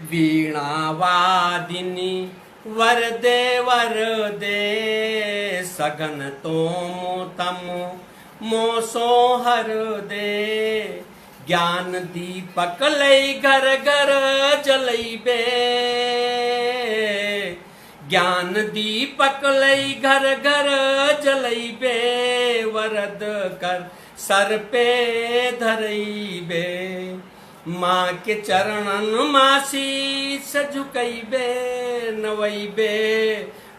वीणावादिनी वरदे वरदे सगन तोम तम मोसो हर दे ज्ञान दीपक लई घर घर जलई बे ज्ञान दीपक लई घर घर जलई बे वरद कर सर पे धरई बे माँ के चरणन मासी झुकई बे नवई बे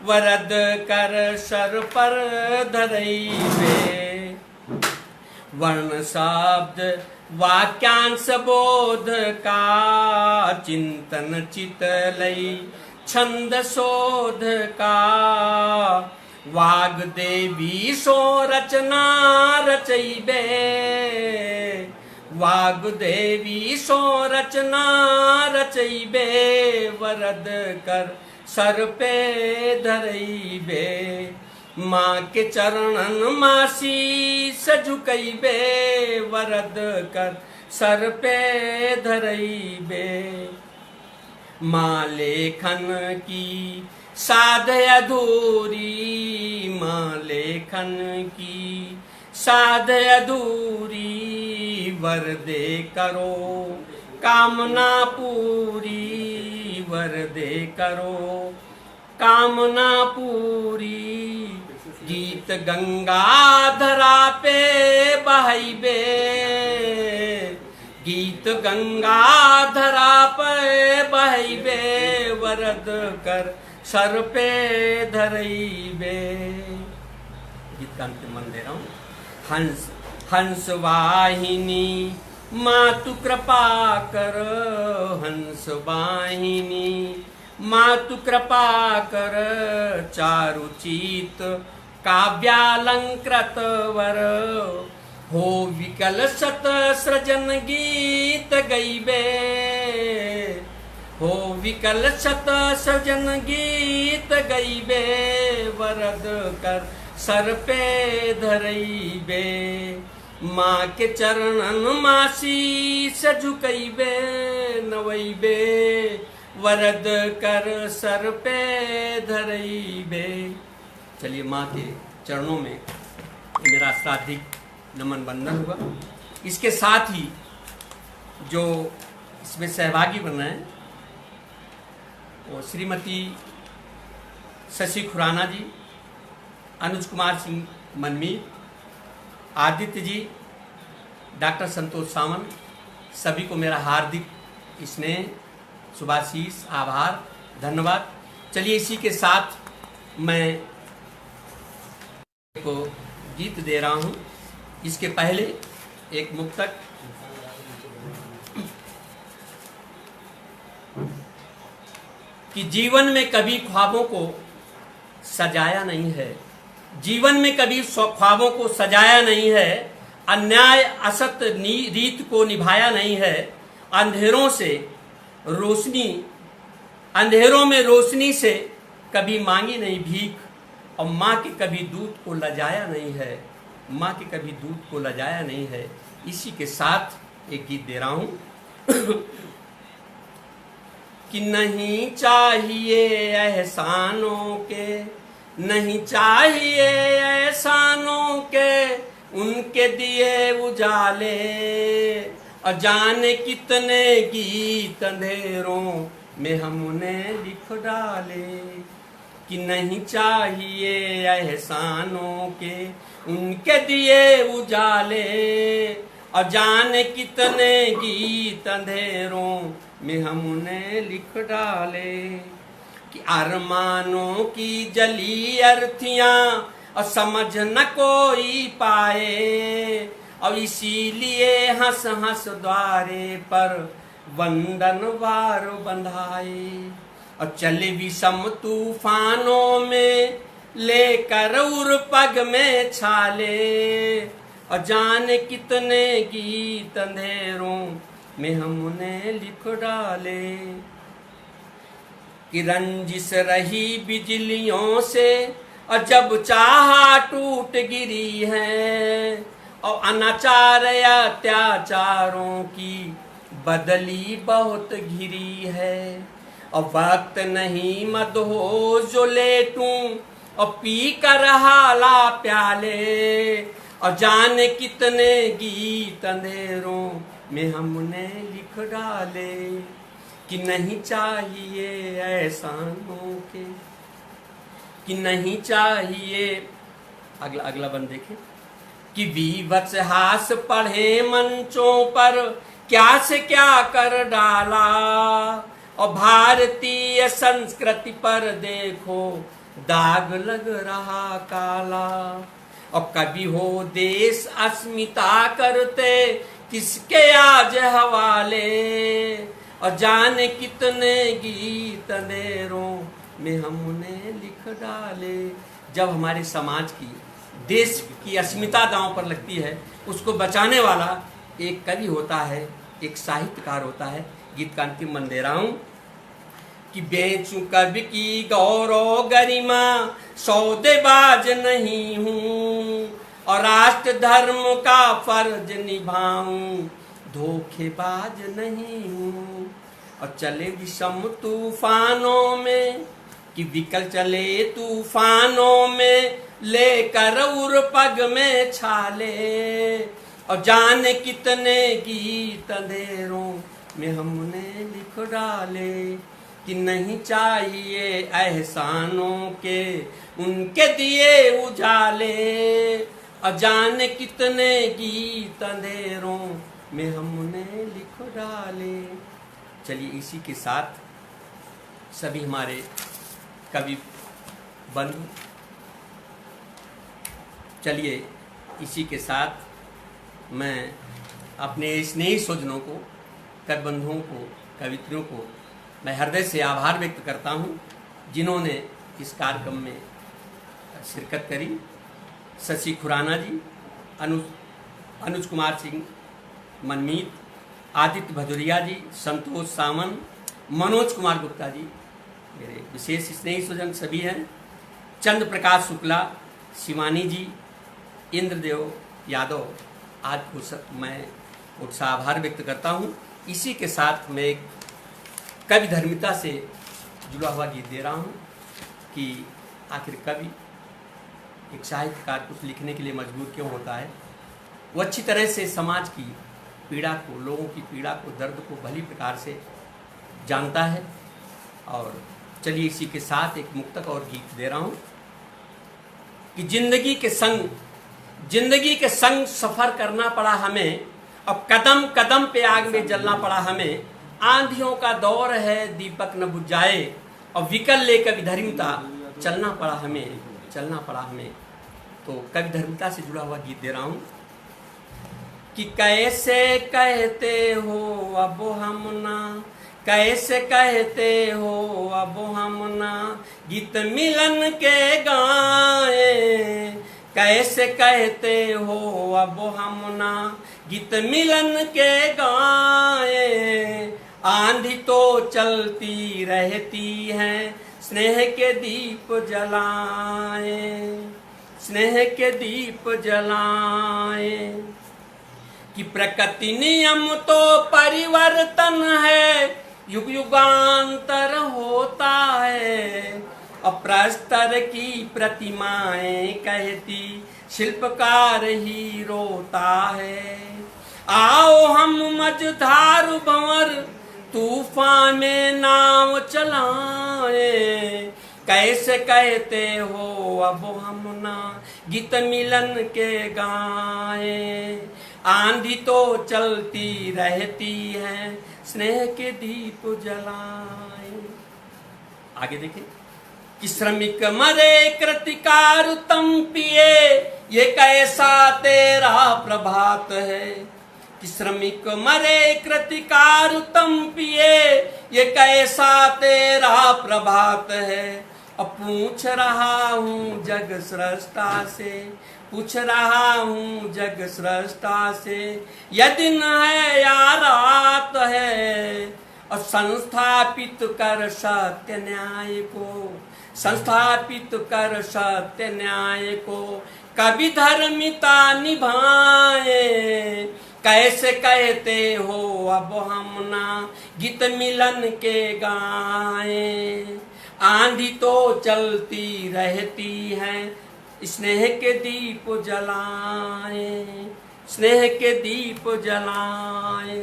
वरद कर सर पर धरई बे वर्ण शब्द वाक्यांश बोध का चिंतन चित लई छंद शोध का वाग देवी सो रचना रचई बे वाग देवी सो रचना रचई बे वरद कर सर पे धरई बे माँ के चरणन मासी झुकई बे वरद कर सर पे धरई बे माँ लेखन की साध अधूरी माँ लेखन की साध अधूरी वरदे करो कामना पूरी वरदे करो कामना पूरी गीत गंगा धरा पे बहई बे गीत गंगा धरा पे बहई बे वरद कर सर पे धरई बे। गीत का अंतिम मन दे रहा हूँ। हंस हंस वाहिनी मातु कृपा कर हंस वाहिनी मातु कृपा कर चारुचित काव्यालंकृत वर हो विकल सत सृजन गीत गईबे हो विकल सत सृजन गीत गईबे वरद कर सर पे धरई बे माँ के चरणन मासी झुकई बे नवई बे वरद कर सर पे धरई बे। चलिए माँ के चरणों में मेरा श्राद्धिक नमन बंदन हुआ। इसके साथ ही जो इसमें सहभागी बन रहे हैं वो श्रीमती शशि खुराना जी, अनुज कुमार सिंह मनमी, आदित्य जी, डॉक्टर संतोष सावंत, सभी को मेरा हार्दिक स्नेह, शुभाशीष, आभार, धन्यवाद। चलिए इसी के साथ मैं को गीत दे रहा हूँ। इसके पहले एक मुक्तक कि जीवन में कभी ख्वाबों को सजाया नहीं है, जीवन में कभी ख्वाबों को सजाया नहीं है, अन्याय असत रीत को निभाया नहीं है, अंधेरों से रोशनी अंधेरों में रोशनी से कभी मांगी नहीं भीख, और माँ के कभी दूध को लजाया नहीं है, माँ के कभी दूध को लजाया नहीं है। इसी के साथ एक गीत दे रहा हूँ कि नहीं चाहिए एहसानों के, नहीं चाहिए एहसानों के, उनके दिए उजाले, और जाने कितने गीत अंधेरों में हम उन्हें लिख डाले। कि नहीं चाहिए एहसानों के, उनके दिए उजाले, और जाने कितने गीत अंधेरों में हम उन्हें लिख डाले। कि अरमानों की जली अर्थियां और समझ न कोई पाए, और इसीलिए हंस हंस द्वारे पर वंदन वार बंधाए, और चले विषम तूफानों में लेकर उर पग में छाले, और जाने कितने गीत अंधेरों में हम उन्हें लिख डाले। कि रंजिश रही बिजलियों से और जब चाहा टूट गिरी है, और अनाचार अत्याचारों की बदली बहुत घिरी है। और वक्त नहीं मत हो जो लेटूं और पी कर हाला प्याले, और जाने कितने गीत अंधेरों में हमने लिख डाले, कि नहीं चाहिए एहसानों के, कि नहीं चाहिए। अगला बंद देखें कि विवश हास पढ़े मंचों पर क्या से क्या कर डाला, और भारतीय संस्कृति पर देखो दाग लग रहा काला। और कभी हो देश अस्मिता करते किसके आज हवाले, और जाने कितने गीत अंधेरों में हमने लिख डाले। जब हमारे समाज की, देश की अस्मिता दांव पर लगती है, उसको बचाने वाला एक कवि होता है, एक साहित्यकार होता है। गीत का अंतिम मन दे रहा हूं कि बेचूं कवि की गौरव गरिमा, सौदेबाज नहीं हूं, और राष्ट्र धर्म का फर्ज निभाऊं, धोखेबाज नहीं हूं। और चले विषम तूफानों में, कि विकल चले तूफानों में, लेकर उर पग में छाले, और जाने कितने गीत अंधेरों में हमने लिख डाले, कि नहीं चाहिए एहसानों के उनके दिए उजाले, और जाने कितने गीत अंधेरों में हमने लिख डाले। चलिए इसी के साथ सभी हमारे कवि बंधु, चलिए इसी के साथ मैं अपने स्नेही स्वजनों को, कवि बंधुओं को, कवित्रियों को मैं हृदय से आभार व्यक्त करता हूँ, जिन्होंने इस कार्यक्रम में शिरकत करी। शशि खुराना जी, अनुज कुमार सिंह मनमीत, आदित्य भदौरिया जी, संतोष सामंत, मनोज कुमार गुप्ता जी, मेरे विशेष स्नेही स्वजन सभी हैं। चंद्र प्रकाश शुक्ला, शिवानी जी, इंद्रदेव यादव, आज को मैं उनका आभार व्यक्त करता हूँ। इसी के साथ मैं एक कवि धर्मिता से जुड़ा हुआ गीत दे रहा हूँ कि आखिर कवि, एक साहित्यकार कुछ लिखने के लिए मजबूर क्यों होता है। वो अच्छी तरह से समाज की पीड़ा को, लोगों की पीड़ा को, दर्द को भली प्रकार से जानता है। और चलिए इसी के साथ एक मुक्तक और गीत दे रहा हूँ कि जिंदगी के संग सफ़र करना पड़ा हमें, अब कदम कदम पे आग में जलना पड़ा हमें। आंधियों का दौर है दीपक न बुझ जाए, और विकल ले कवि धर्मिता चलना पड़ा हमें। तो कवि धर्मिता से जुड़ा हुआ गीत दे रहा हूँ कि कैसे कहते हो अब हम ना, कैसे कहते हो अब हम ना, गीत मिलन के गाए, कैसे कहते हो अब हम ना, गीत मिलन के गाए। आंधी तो चलती रहती है, स्नेह के दीप जलाए, स्नेह के दीप जलाए। कि प्रकृति नियम तो परिवर्तन है, युग युगांतर होता है, अप्रस्तर की प्रतिमाएं कहती शिल्पकार ही रोता है। आओ हम मझधार भंवर तूफान में नाव चलाए, कैसे कहते हो अब हम ना, गीत मिलन के गाए। आंधी तो चलती रहती है, स्नेह के दीप जलाए। आगे देखें कि श्रमिक मरे कृतिकार तम पिए, ये कैसा तेरा प्रभात है। कि श्रमिक मरे कृतिकार तम पिए, ये कैसा तेरा प्रभात है। अब पूछ रहा हूँ जग सृष्टा से, पूछ रहा हूँ जग सृष्टा से, यह दिन है या रात है। और संस्थापित कर सत्य न्याय को, संस्थापित कर सत्य न्याय को, कभी धर्मिता निभाए, कैसे कहते हो अब हम ना गीत मिलन के गाए। आंधी तो चलती रहती है, स्नेह के दीप जलाए, स्नेह के दीप जलाए।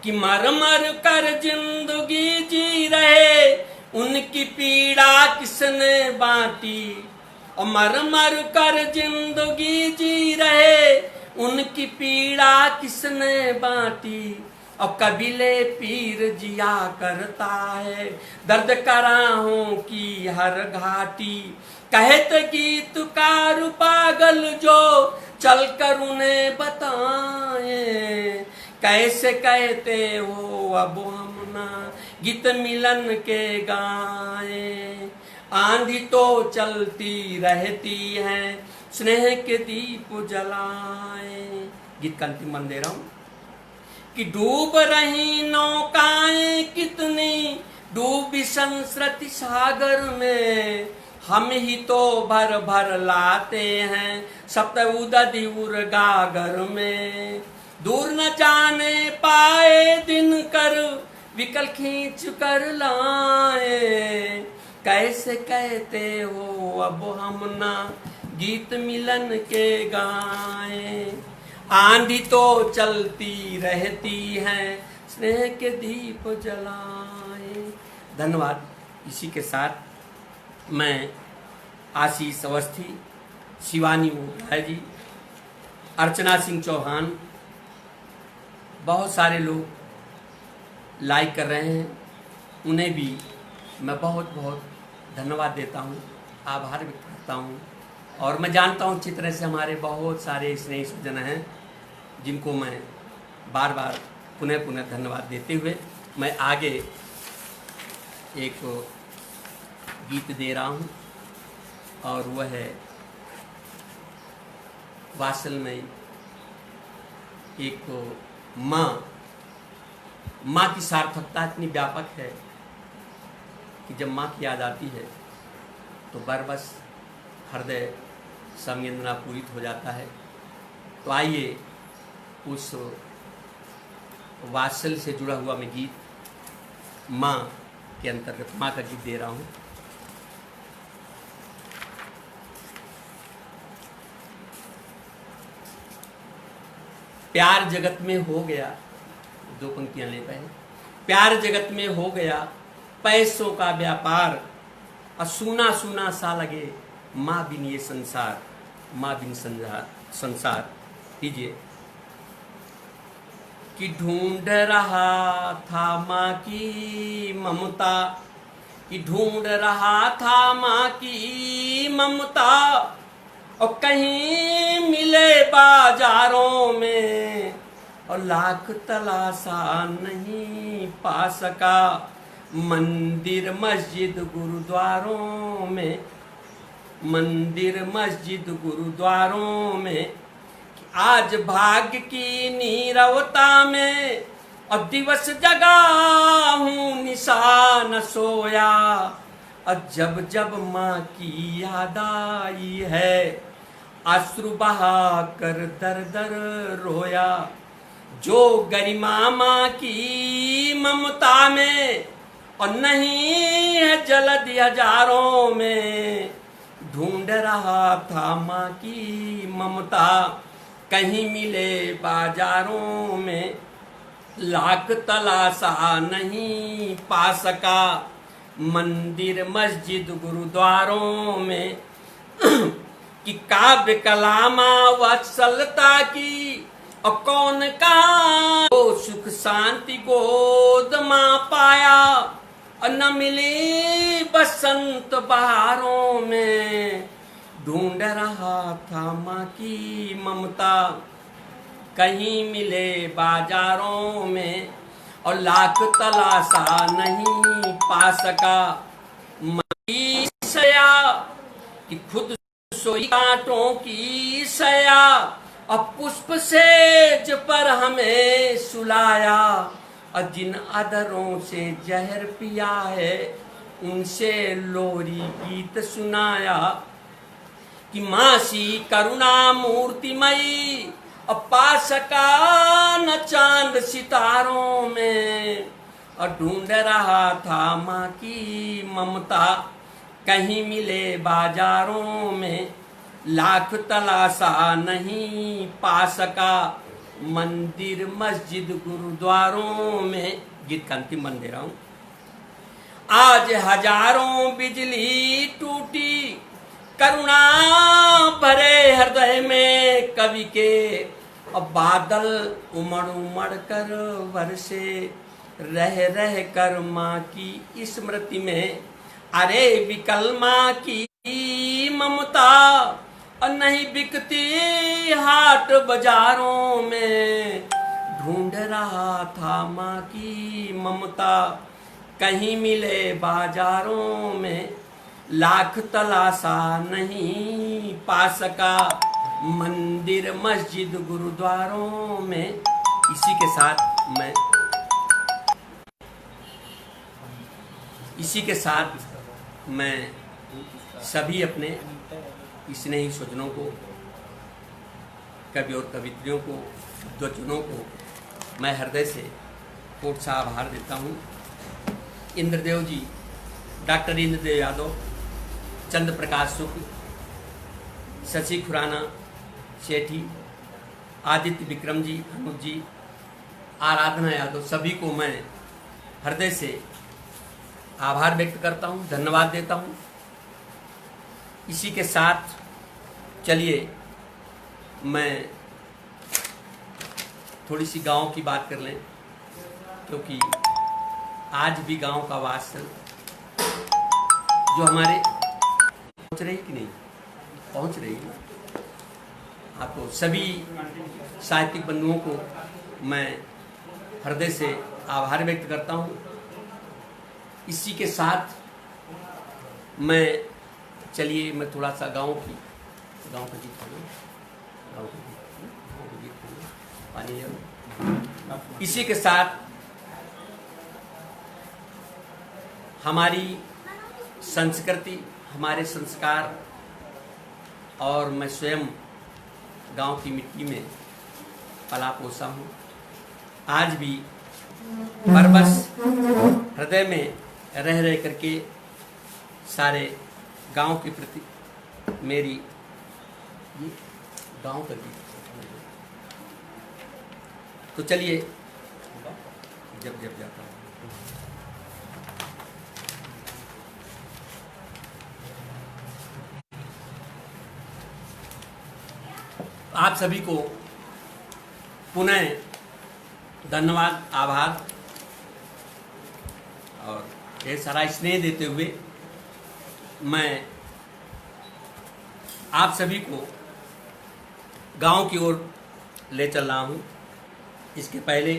कि मर मर कर जिंदगी जी रहे, उनकी पीड़ा किसने बांटी, और मर मर कर जिंदगी जी रहे, उनकी पीड़ा किसने बांटी। और कबीले पीर जिया करता है, दर्द कराहों की हर घाटी। कहत गीतकार पागल जो चल कर उन्हें बताए, कैसे कहते हो अब हम ना गीत मिलन के गाए। आंधी तो चलती रहती है, स्नेह के दीप जलाए। गीत का अंतिम मन दे रहा हूं कि डूब रही नौकाएं कितनी, डूबी संस्कृति सागर में, हम ही तो भर भर लाते हैं सप्त उदधि उर गागर में। दूर न जाने पाए दिन कर, विकल खींच कर लाए, कैसे कहते हो अब हम ना गीत मिलन के गाए। आंधी तो चलती रहती है, स्नेह के दीप जलाए। धन्यवाद। इसी के साथ मैं आशीष अवस्थी, शिवानी मुगलिया जी, अर्चना सिंह चौहान, बहुत सारे लोग लाइक कर रहे हैं, उन्हें भी मैं बहुत बहुत धन्यवाद देता हूँ, आभार व्यक्त करता हूँ। और मैं जानता हूँ चित्र से हमारे बहुत सारे स्नेही सज्जन हैं जिनको मैं बार बार पुनः पुनः धन्यवाद देते हुए मैं आगे एक गीत दे रहा हूँ, और वह है वात्सल में एक माँ की सार्थकता इतनी व्यापक है कि जब माँ की याद आती है तो बरबस हृदय संवेदना पूरित हो जाता है। तो आइए उस वात्सल से जुड़ा हुआ मैं गीत माँ के अंतर्गत माँ का गीत दे रहा हूँ। प्यार जगत में हो गया, दो पंक्तियां ले पाए। प्यार जगत में हो गया पैसों का व्यापार, और सूना सूना सा लगे माँ बिन ये संसार, माँ बिन संसार। लीजिए कि ढूंढ रहा था माँ की ममता, कि ढूंढ रहा था माँ की ममता, और कहीं मिले बाजारों में, और लाख तलाशा नहीं पा सका। मंदिर मस्जिद गुरुद्वारों में, मंदिर मस्जिद गुरुद्वारों में, आज भाग्य की नीरवता में, और दिवस जगा हूँ निशा न सोया, और जब जब माँ की याद आई है, अश्रु बहा कर दर दर रोया। जो गरिमा माँ की ममता में, और नहीं है जलद हजारों में, ढूंढ रहा था माँ की ममता, कहीं मिले बाजारों में, लाख तलाशा नहीं पा सका। मंदिर मस्जिद गुरुद्वारों में कि काव्य कलामा वत्सलता की, और कौन कहाँ वो सुख शांति गोद माँ पाया, और न मिली बसंत बहारों में, ढूंढ रहा था माँ की ममता, कहीं मिले बाजारों में, और लाख तलाशा नहीं पा सका। मई सया कि खुद सोई कांटों की सया, और पुष्प सेज पर हमें सुलाया, और जिन अधरों से जहर पिया है उनसे लोरी गीत सुनाया कि मासी करुणा मूर्तिमयी और पा सका न चांद सितारों में और ढूंढ रहा था माँ की ममता कहीं मिले बाजारों में लाख तलाशा नहीं पा सका मंदिर मस्जिद गुरुद्वारों में। गीत का अंतिम बन दे रहा हूं। आज हजारों बिजली टूटी करुणा भरे हृदय में कवि के और बादल उमड़ उमड़ कर बरसे रह रह कर माँ की स्मृति में। अरे विकल माँ की ममता और नहीं बिकती हाट बाजारों में ढूंढ रहा था माँ की ममता कहीं मिले बाजारों में लाख तलाशा नहीं पा सका मंदिर मस्जिद गुरुद्वारों में। इसी के साथ मैं सभी अपने स्नेही स्वजनों को कवि और कवित्रियों को द्वजनों को मैं हृदय से कोट सा आभार देता हूँ। इंद्रदेव जी, डॉक्टर इंद्रदेव यादव, चंद्र प्रकाश शुक्ल, शशि खुराना सेठी, आदित्य विक्रम जी, अनुज जी, आराधना यादव, सभी को मैं हृदय से आभार व्यक्त करता हूँ, धन्यवाद देता हूँ। इसी के साथ चलिए मैं थोड़ी सी गांव की बात कर लें, क्योंकि आज भी गांव का वात्सल जो हमारे पहुंच रही कि नहीं पहुंच रही है। हाँ, तो सभी साहित्यिक बंधुओं को मैं हृदय से आभार व्यक्त करता हूँ। इसी के साथ चलिए मैं थोड़ा सा गांव का गीत पानी ले। इसी के साथ हमारी संस्कृति, हमारे संस्कार और मैं स्वयं गांव की मिट्टी में पला पोसा हूँ। आज भी परबस हृदय में रह रह करके सारे गांव के प्रति मेरी ये गांव का गीत। तो चलिए जब जब जाता हूँ आप सभी को पुनः धन्यवाद, आभार और ये सारा स्नेह देते हुए मैं आप सभी को गांव की ओर ले चल रहा हूं। इसके पहले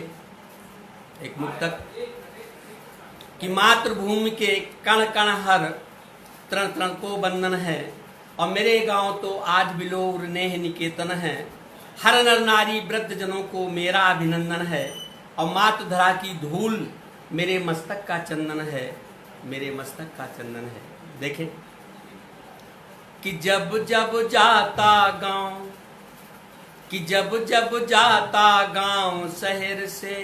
एक मुक्तक कि मातृभूमि के कण कण हर तरण तरण को बंधन है और मेरे गांव तो आज बिलोर नेह निकेतन है। हर नर नारी वृद्ध जनों को मेरा अभिनंदन है और मातृ धरा की धूल मेरे मस्तक का चंदन है, मेरे मस्तक का चंदन है। देखें कि जब जब जाता गांव, कि जब जब जाता गांव शहर से,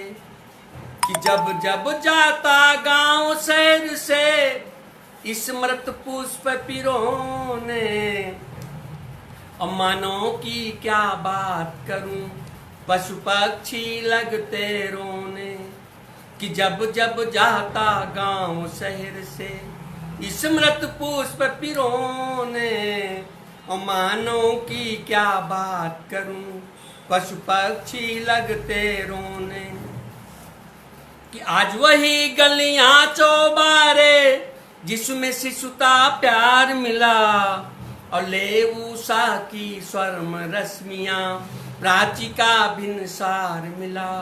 कि जब जब जाता गांव शहर से स्मृत पुष्प पिरोने और मानो की क्या बात करूं पशु पक्षी लगते रोने। कि जब जब जाता गांव शहर से स्मृत पुष्प पिरोने और मानो की क्या बात करूं पशु पक्षी लगते रोने। कि आज वही गलियां चौबारे जिसमें शिशुता प्यार मिला और ले उषा की स्वर्ण रश्मियां प्राची का भिनसार मिला।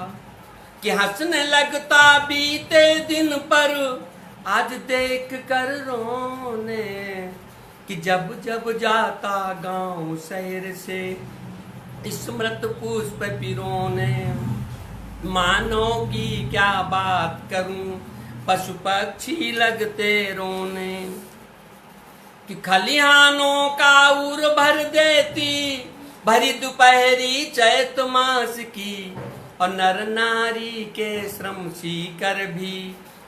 कि हंसने लगता बीते दिन पर आज देख कर रोने। कि जब जब जाता गांव शहर से स्मृत पुष्प पिरोने। मानो की क्या बात करूं, पशु पक्षी लगते रोने। कि खलिहानों का उर भर देती, भरी दोपहरी चैत मास की, और नर नारी के श्रम सीकर भी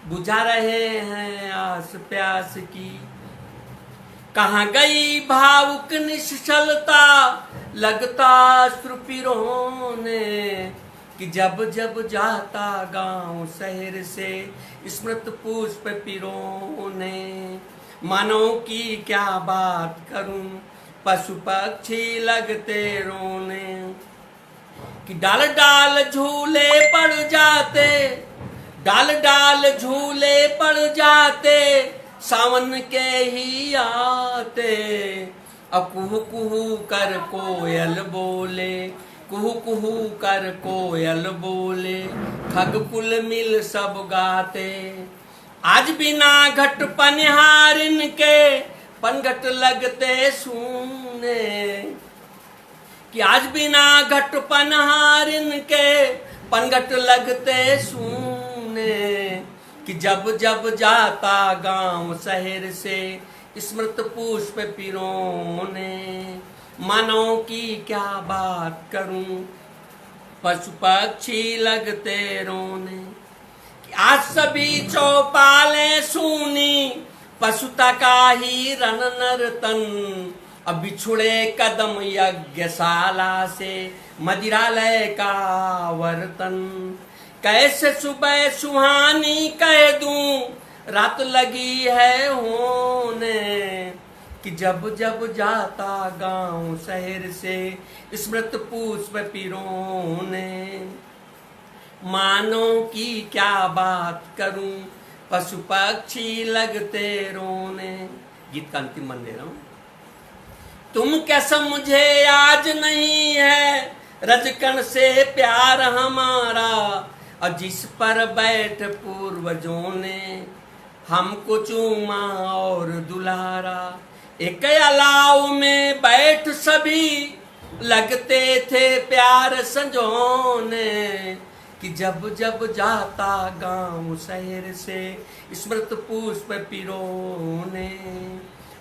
बुझा रहे हैं आस प्यास की। कहाँ गई भावुक निश्चलता, लगता श्रुपिरोने। कि जब जब जाता गांव शहर से, स्मृत पुष्प पिरोने। मानो की क्या बात करूं, पशु पक्षी लगते रोने। कि डाल डाल झूले पड़ जाते, डाल डाल झूले पड़ जाते, सावन के ही आते। अब कुहू कुहू कर कोयल बोले, कुहू कुहू कर कोयल बोले, खग कुल मिल सब गाते। आज बिना घट पनिहारिन के, पनघट लगते सूने। कि आज बिना घट पनिहारिन के, पनघट लगते सूने। कि जब जब जाता गांव शहर से, स्मृत पुष्प पिरोने। मानो की क्या बात करूं, पशु पक्षी लगते रोने। कि आज सभी चौपाले सूनी, पशुता का ही रण नर्तन। अब बिछुड़े कदम यज्ञशाला से, मदिरालय का वर्तन। कैसे सुबह सुहानी कह दूं, रात लगी है होने। कि जब जब जाता गांव शहर से, स्मृत पुष्प पिरोने। मानो की क्या बात करूं, पशु पक्षी लगते रोने। गीत का अंतिम मन दे रहा हूं। तुम क्या समझे आज नहीं है, रजकण से प्यार हमारा। और जिस पर बैठ पूर्वजों ने, हमको चूमा और दुलारा। एक अलाव में बैठ सभी, लगते थे प्यार संजोने। कि जब जब जाता गांव शहर से, स्मृत पुष्प पिरोने।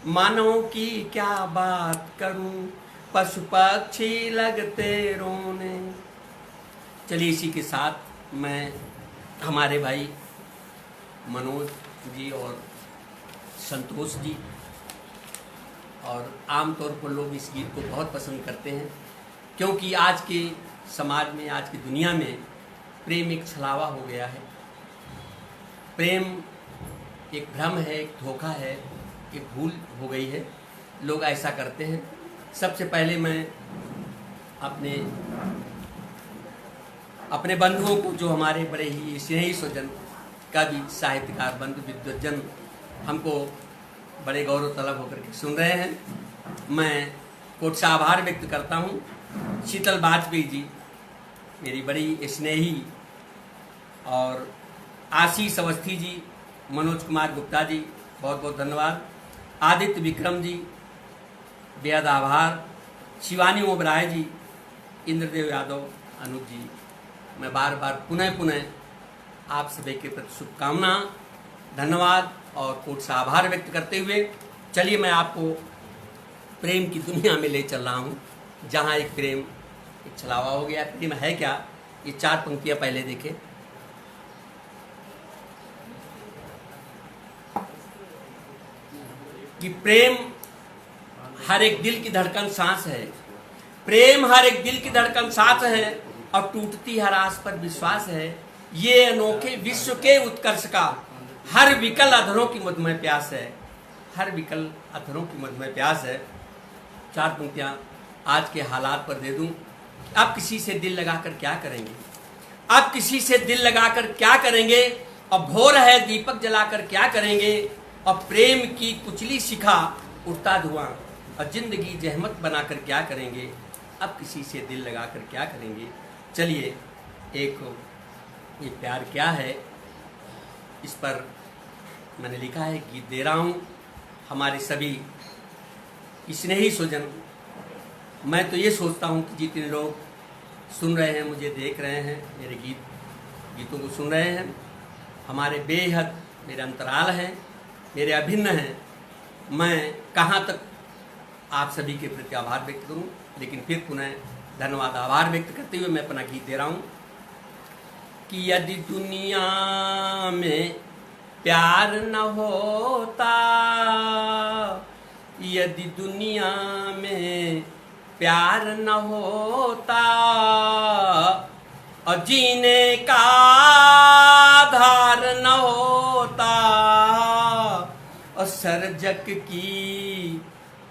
मानो की क्या बात करूं, पशु पक्षी लगते रोने। चलिए इसी के साथ मैं हमारे भाई मनोज जी और संतोष जी, और आमतौर पर लोग इस गीत को बहुत पसंद करते हैं, क्योंकि आज के समाज में, आज की दुनिया में प्रेम एक छलावा हो गया है। प्रेम एक भ्रम है, एक धोखा है, एक भूल हो गई है। लोग ऐसा करते हैं। सबसे पहले मैं अपने बंधुओं को, जो हमारे बड़े ही स्नेही स्वजन, कवि, साहित्यकार, बंधु, विद्वजन हमको बड़े गौरव तलब होकर के सुन रहे हैं, मैं कोट से आभार व्यक्त करता हूँ। शीतल वाजपेयी जी, मेरी बड़ी स्नेही, और आशीष अवस्थी जी, मनोज कुमार गुप्ता जी, बहुत बहुत धन्यवाद। आदित्य विक्रम जी, बेहद आभार। शिवानी ओबराय जी, इंद्रदेव यादव, अनुज जी, मैं बार बार पुनः आप सभी के प्रति शुभकामना, धन्यवाद और कोट से आभार व्यक्त करते हुए, चलिए मैं आपको प्रेम की दुनिया में ले चल रहा हूँ, जहाँ एक प्रेम एक छलावा हो गया। प्रेम है क्या, ये 4 पंक्तियाँ पहले देखें। कि प्रेम हर एक दिल की धड़कन सांस है, प्रेम हर एक दिल की धड़कन सांस है, और टूटती हर आस पर विश्वास है। ये अनोखे विश्व के उत्कर्ष का हर विकल अधरों की मधुमय प्यास है, हर विकल अधरों की मधुमय प्यास है। 4 पंक्तियां आज के हालात पर दे दूं। आप किसी से दिल लगाकर क्या करेंगे, आप किसी से दिल लगाकर क्या करेंगे, अब भोर है दीपक जलाकर क्या करेंगे, और प्रेम की कुचली शिखा उड़ता धुआं, और जिंदगी जहमत बनाकर क्या करेंगे, अब किसी से दिल लगाकर क्या करेंगे। चलिए ये प्यार क्या है, इस पर मैंने लिखा है, गीत दे रहा हूँ। हमारे सभी स्नेही स्वजन, मैं तो ये सोचता हूँ कि जितने लोग सुन रहे हैं, मुझे देख रहे हैं, मेरे गीत गीतों को सुन रहे हैं, हमारे बेहद मेरे अंतराल हैं, मेरे अभिन्न हैं। मैं कहाँ तक आप सभी के प्रति आभार व्यक्त करूं, लेकिन फिर पुनः धन्यवाद आभार व्यक्त करते हुए मैं अपना गीत दे रहा हूं कि यदि दुनिया में प्यार न होता, यदि दुनिया में प्यार न होता और जीने का आधार न होता और सर्जक की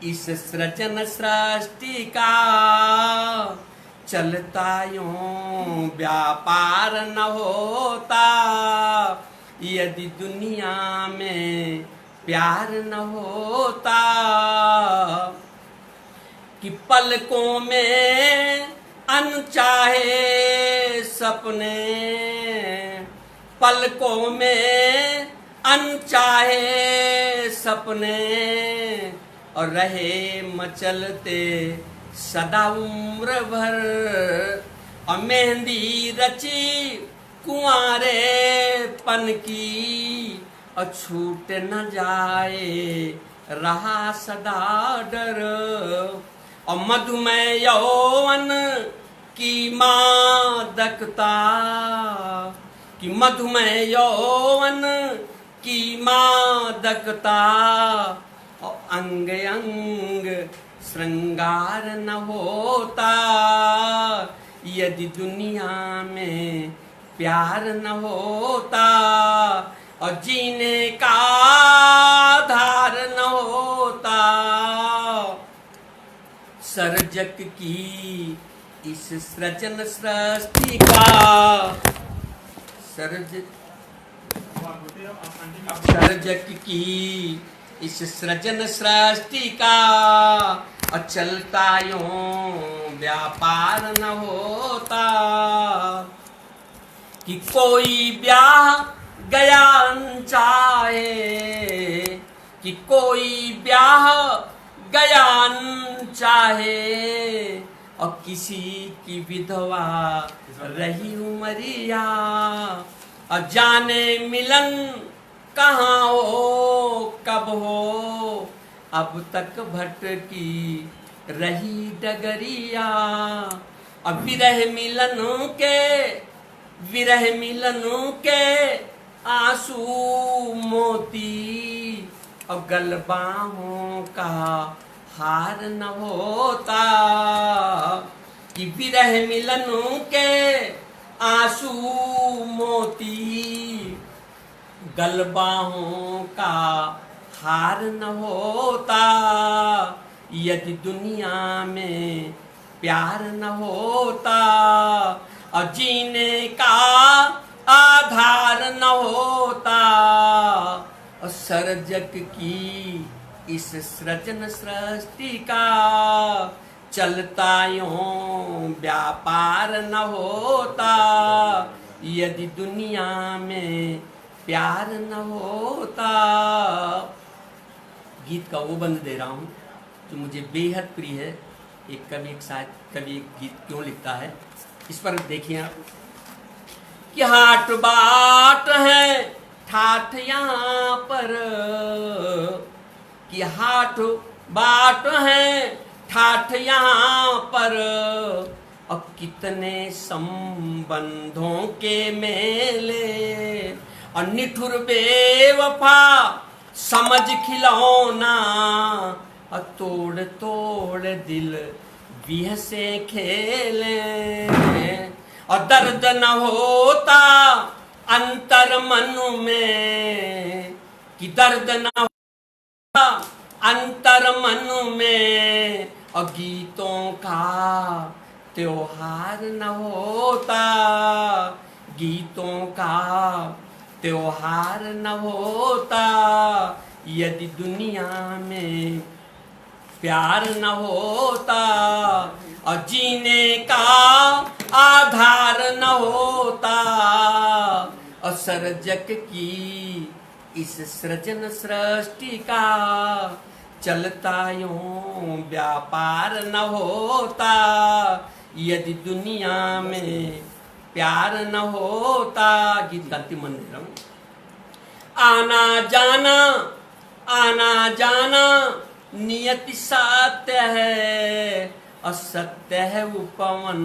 इस सृजन सृष्टि का चलता यूं व्यापार न होता, यदि दुनिया में प्यार न होता कि पलकों में अनचाहे सपने, पलकों में अनचाहे सपने और रहे मचलते सदा उम्र भर और मेहंदी रची कुंवारेपन की और छूट न जाए रहा सदा डर और मधुमेह यौवन की मादकता, कि मधुमेह यौवन की मादकता और अंग अंग श्रृंगार न होता, यदि दुनिया में प्यार न होता और जीने का आधार न होता। सर्जक की इस सृजन सृष्टि का सर्जक की इस सृजन सृष्टि का और चलता यूं व्यापार न होता कि कोई ब्याह गया अनचाहे, कि कोई ब्याह गया अनचाहे और किसी की विधवा रही उमरिया और जाने मिलन कहाँ हो कब हो, अब तक भटकी रही डगरिया और विरह मिलन के आंसू मोती और गलबाहों का हार न होता, कि विरह मिलन के आंसू मोती गलबाहों का हार न होता, यदि दुनिया में प्यार न होता और जीने का आधार न होता और सर्जक की इस सृजन सृष्टि का चलता यूं व्यापार न होता, यदि दुनिया में प्यार न होता। गीत का वो बंद दे रहा हूँ जो मुझे बेहद प्रिय है। एक कवि एक गीत क्यों लिखता है, इस पर देखिए आप कि हाट बाट है ठाठ यहाँ पर, कि हाट बाट है ठाठ यहाँ पर और कितने संबंधों के मेले और निठुर बेवफा समझ खिलौना और तोड़ तोड़ दिल बिह से खेले और दर्द न होता अंतर मन में, कि दर्द न होता अंतर मन में और गीतों का त्योहार न होता, गीतों का त्योहार न होता, यदि दुनिया में प्यार न होता और जीने का आधार न होता और सर्जक की इस सृजन सृष्टि का चलता यूं व्यापार न होता, यदि दुनिया में प्यार न होता। गीत का अंतिम मन दे रहा हूं। आना जाना नियति सत्य है, असत्य है उपवन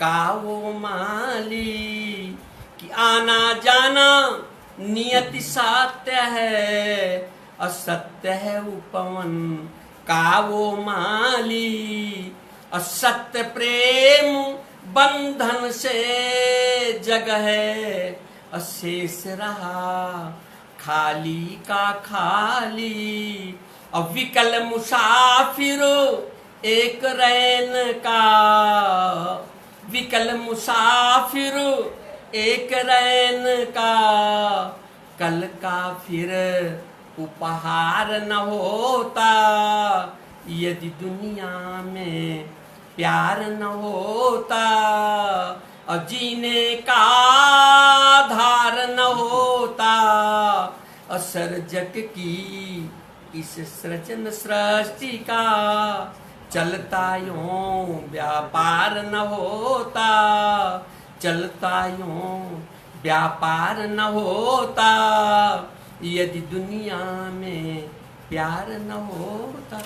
का वो माली। कि आना जाना नियति सत्य है, असत्य है उपवन का वो माली। असत्य प्रेम बंधन से जग है, अशेष रहा खाली का खाली। अविकल मुसाफिर एक रैन का, विकल मुसाफिर एक रैन का। कल का फिर उपहार न होता, यदि दुनिया में प्यार न होता। और जीने का आधार न होता, असर्जक की इस सृजन सृष्टि का। चलता यूं व्यापार न होता, चलता यूं व्यापार न होता, यदि दुनिया में प्यार न होता।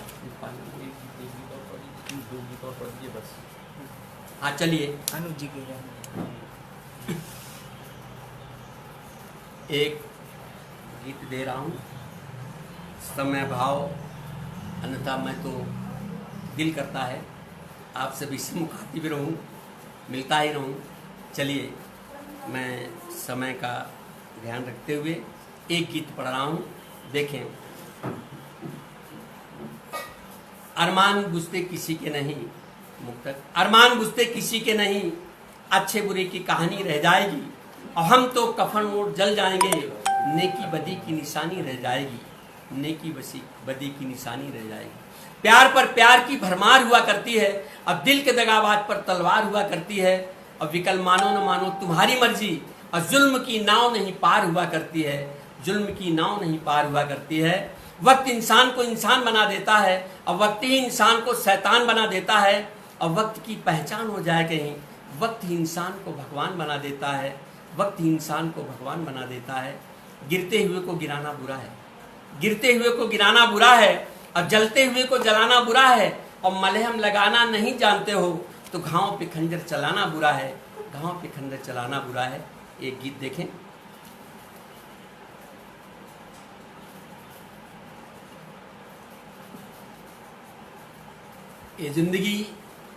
हाँ चलिए, अनुज जी के एक गीत दे रहा हूँ। समय भाव, अन्यथा मैं तो दिल करता है आप सभी से मुखातिब रहूं, मिलता ही रहूं। चलिए, मैं समय का ध्यान रखते हुए एक गीत पढ़ रहा हूं। देखें, अरमान बुझते किसी के नहीं, मुक्तक। अरमान बुझते किसी के नहीं, अच्छे बुरे की कहानी रह जाएगी। और हम तो कफन ओढ़ जल जाएंगे, नेकी बदी की निशानी रह जाएगी, नेकी बदी की निशानी रह जाएगी। प्यार पर प्यार की भरमार हुआ करती है, अब दिल के दगाबाज पर तलवार हुआ करती है। अब विकल मानो न मानो तुम्हारी मर्जी, और जुल्म की नाव नहीं पार हुआ करती है, जुल्म की नाव नहीं पार हुआ करती है। वक्त इंसान को इंसान बना देता है, और वक्त ही इंसान को शैतान बना देता है। और वक्त की पहचान हो जाए कहीं, वक्त ही इंसान को भगवान बना देता है, वक्त ही इंसान को भगवान बना देता है। गिरते हुए को गिराना बुरा है, गिरते हुए को गिराना बुरा है, और जलते हुए को जलाना बुरा है। और मलहम लगाना नहीं जानते हो तो घाव पे खंजर चलाना बुरा है, घाव पे खंजर चलाना बुरा है। एक गीत देखें। ये जिंदगी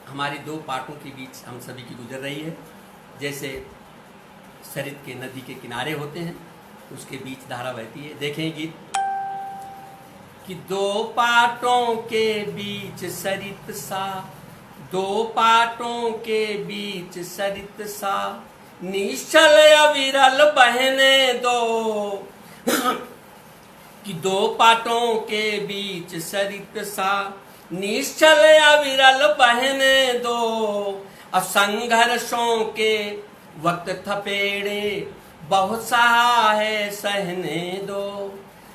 हमारी दो पार्टों के बीच हम सभी की गुजर रही है। जैसे सरित के नदी के किनारे होते हैं, उसके बीच धारा बहती है। देखें गीत कि दो पाटों के बीच सरित सा, दो पाटों के बीच सरित सा, निश्चल अविरल बहने दो। कि दो पाटों के बीच सरित सा, निश्चल अविरल बहने दो। असंघर्षों के वक्त थपेड़े बहुत सहा है सहने दो।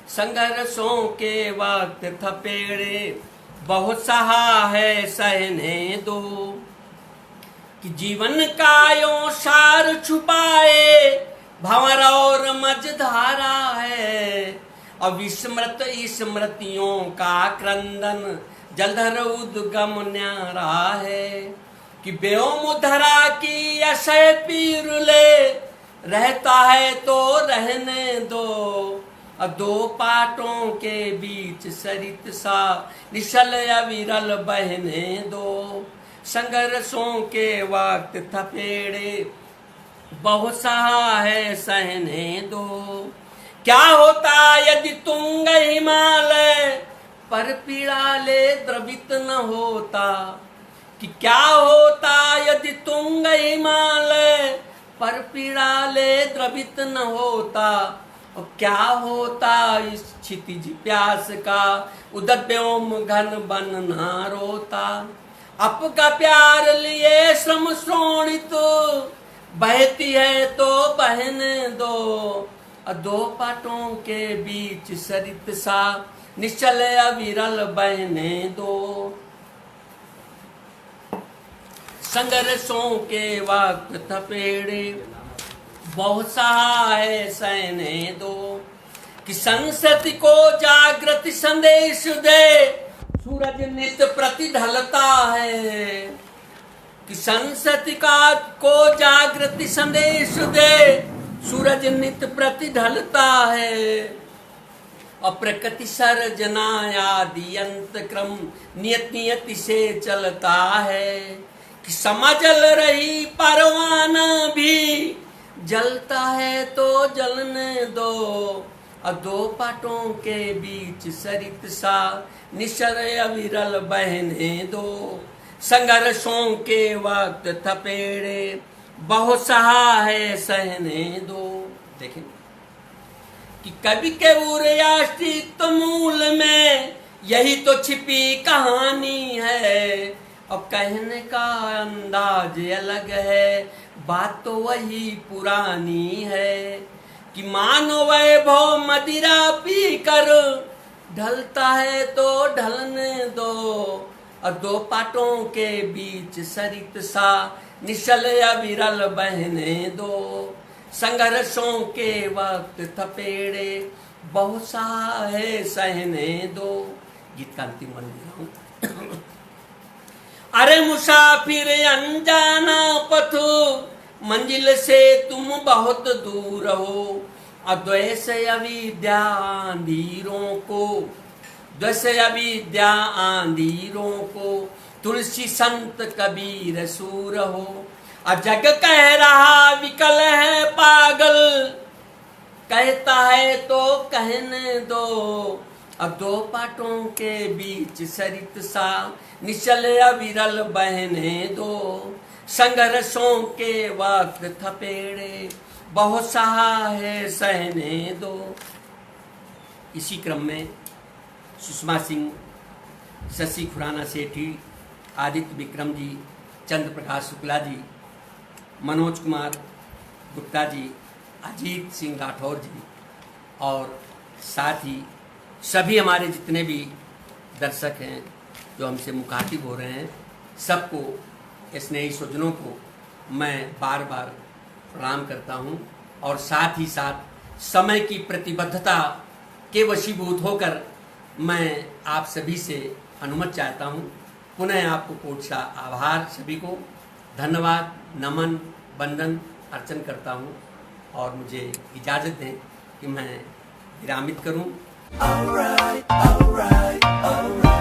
संघर्षों के वक्त थपेड़े बहुत सहा है सहने दो। कि जीवन का यो सार छुपाए भंवर और मझधारा है। अविस्मृत स्मृतियों का क्रंदन जलधर उद्गम न्यारा है। कि बेओमुधरा की अशय पीरुले रहता है तो रहने दो। दो पाटों के बीच सरित सा, निश्चल अविरल बहने दो। संघर्षों के वक्त थपेड़े बहुत सहा है सहने दो। क्या होता यदि तुंग हिमालय पर पीड़ा ले द्रवित न होता। कि क्या होता यदि तुंग हिमालय पर पीड़ा ले द्रवित न होता। और क्या होता इस क्षितिज प्यास का उदर व्योम घन बन ना रोता। आपका प्यार लिए श्रम श्रोणित बहती है तो बहने दो। दो पाटों के बीच सरित सा, निश्चल अविरल बहने दो। संघर्षों के वक्त थपेड़े बहुत सहाय सहने दो, कि संसद को जागृति संदेश दे, सूरज नित प्रति ढलता है। कि संसद को जागृति संदेश दे, सूरज नित प्रति ढलता है। और प्रकृति सर्जनायादि अंत क्रम नियत नियति से चलता है। कि समझल रही परवाना भी, जलता है तो जलने दो, और दो पाटों के बीच सरित सा निश्चर अविरल बहने दो। संघर्षों के वक्त थपेड़े बहुत सहाय सहने दो। देखें कि कवि के अस्तित्व मूल में यही तो छिपी कहानी है। और कहने का अंदाज अलग है, बात तो वही पुरानी है। कि मानो वैभव मदिरा पी कर, ढलता है तो ढलने दो, और दो पाटों के बीच सरित सा निश्चल अविरल बहने दो। संघर्षों के वक्त थपेड़े बहुत सहाय सहने दो। गीत का अंतिम मंदिर। अरे मुसाफिर अनजाना पथ, मंजिल से तुम बहुत दूर हो। अद्वैस अविद्या आंधीरों को, द्वैस अविद्या आंधीरों को, तुलसी संत कबीर सूर हो। जग कह रहा विकल है पागल, कहता है तो कहने दो, अब दो पाटों के बीच सरित सा निश्चल अविरल बहने दो। संघर्षों के वक्त थपेड़े बहुत सहाय सहने दो। इसी क्रम में सुषमा सिंह, शशि खुराना सेठी, आदित्य विक्रम जी, चंद्र प्रकाश शुक्ला जी, मनोज कुमार गुप्ता जी, अजीत सिंह राठौर जी, और साथ ही सभी हमारे जितने भी दर्शक हैं जो हमसे मुखातिब हो रहे हैं, सबको, स्नेही स्वजनों को मैं बार बार प्रणाम करता हूं। और साथ ही साथ समय की प्रतिबद्धता के वशीभूत होकर मैं आप सभी से अनुमति चाहता हूं। पुनः आपको कोटि सा आभार, सभी को धन्यवाद, नमन, वंदन अर्चन करता हूं। और मुझे इजाज़त दें कि मैं विरामित करूं। All right, all right, all right.